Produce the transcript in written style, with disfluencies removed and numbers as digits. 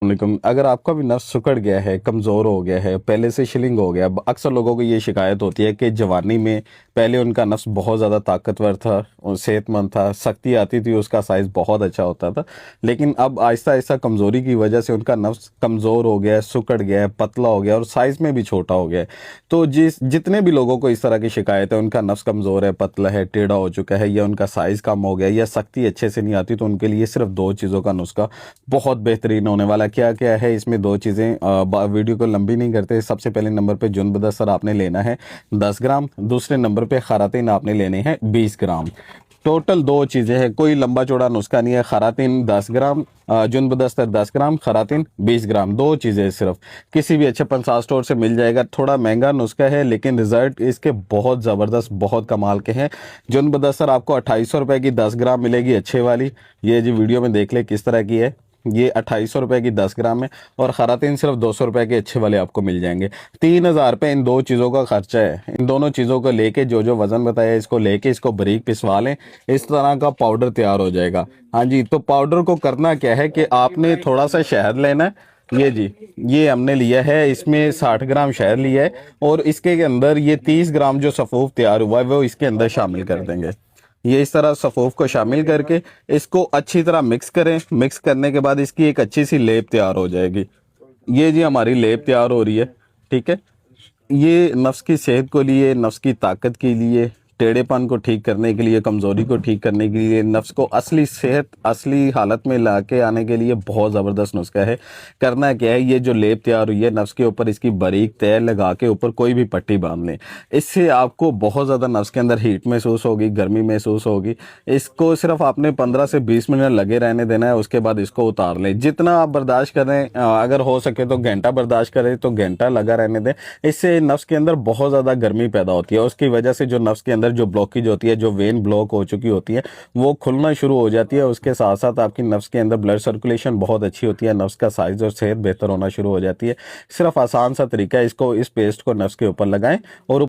वालेकुम। अगर आपका भी नफ्स सिकुड़ गया है, कमज़ोर हो गया है, पहले से शिलिंग हो गया, अक्सर लोगों को ये शिकायत होती है कि जवानी में पहले उनका नफ्स बहुत ज़्यादा ताकतवर था और सेहतमंद था, शक्ति आती थी, उसका साइज़ बहुत अच्छा होता था। लेकिन अब आहिस्ता आहिस्ता कमज़ोरी की वजह से उनका नफ्स कमज़ोर हो गया है, सिकुड़ गया है, पतला हो गया और साइज़ में भी छोटा हो गया है। तो जितने भी लोगों को इस तरह की शिकायत है, उनका नफ्स कमज़ोर है, पतला है, टेढ़ा हो चुका है, या उनका साइज़ कम हो गया या शक्ति अच्छे से नहीं आती, तो उनके लिए सिर्फ दो चीज़ों का नुस्खा बहुत बेहतरीन होने वाला। क्या क्या है इसमें दो चीज़ें, वीडियो को लंबी नहीं करते। सबसे पहले नंबर पे जुनबदस्तर आपने लेना है 10 ग्राम, दूसरे नंबर पे खरातीन आपने लेने हैं 20 ग्राम। टोटल दो चीज़ें हैं, कोई लंबा चौड़ा नुस्खा नहीं है। खरातीन 10 ग्राम, जुनबदस्तर 10 ग्राम, खरातीन 20 ग्राम, दो चीज़ें सिर्फ। किसी भी अच्छे पंसार स्टोर से मिल जाएगा। थोड़ा महंगा नुस्खा है लेकिन रिजल्ट इसके बहुत ज़बरदस्त, बहुत कमाल के हैं। जुनबदस्तर आपको 2800 रुपये की 10 ग्राम मिलेगी अच्छे वाली। ये जी वीडियो में देख ले किस तरह की है। ये 2800 रुपये की 10 ग्राम है और खरातीन सिर्फ 200 रुपये के अच्छे वाले आपको मिल जाएंगे। 3000 रुपये इन दो चीज़ों का खर्चा है। इन दोनों चीज़ों को लेके जो जो वजन बताया इसको लेके इसको बारीक पिसवा लें, इस तरह का पाउडर तैयार हो जाएगा। हाँ जी, तो पाउडर को करना क्या है कि आपने थोड़ा सा शहद लेना है। ये जी, ये हमने लिया है, इसमें 60 ग्राम शहद लिया है और इसके अंदर ये 30 ग्राम जो सफ़ूफ तैयार हुआ है वो इसके अंदर शामिल कर देंगे। ये इस तरह सफ़ूफ को शामिल करके इसको अच्छी तरह मिक्स करें। मिक्स करने के बाद इसकी एक अच्छी सी लेप तैयार हो जाएगी। ये जी हमारी लेप तैयार हो रही है। ठीक है, ये नफ्स की सेहत को लिए, नफ्स की ताकत के लिए, टेढ़ेपन को ठीक करने के लिए, कमज़ोरी को ठीक करने के लिए, नफ्स को असली सेहत, असली हालत में ला के आने के लिए बहुत ज़बरदस्त नुस्खा है। करना क्या है, ये जो लेप तैयार हुई है नफ्स के ऊपर इसकी बारीक तय लगा के ऊपर कोई भी पट्टी बांध लें। इससे आपको बहुत ज़्यादा नफ्स के अंदर हीट महसूस होगी, गर्मी महसूस होगी। इसको सिर्फ आपने 15 से 20 मिनट लगे रहने देना है, उसके बाद इसको उतार लें। जितना आप बर्दाश्त करें, अगर हो सके तो घंटा बर्दाश्त करें तो घंटा लगा रहने दें। इससे नफ्स के अंदर बहुत ज़्यादा गर्मी पैदा होती है। उसकी वजह से जो नफ्स के अंदर जो ब्लॉकेज होती है, जो वेन ब्लॉक हो चुकी होती है, वो खुलना शुरू हो जाती है। उसके साथ साथ आपकी नफ्स के अंदर ब्लड सर्कुलेशन बहुत अच्छी होती है, नफ्स का साइज और सेहत बेहतर होना शुरू हो जाती है। सिर्फ आसान सा तरीका है, इसको, इस पेस्ट को नफ्स के ऊपर लगाएं और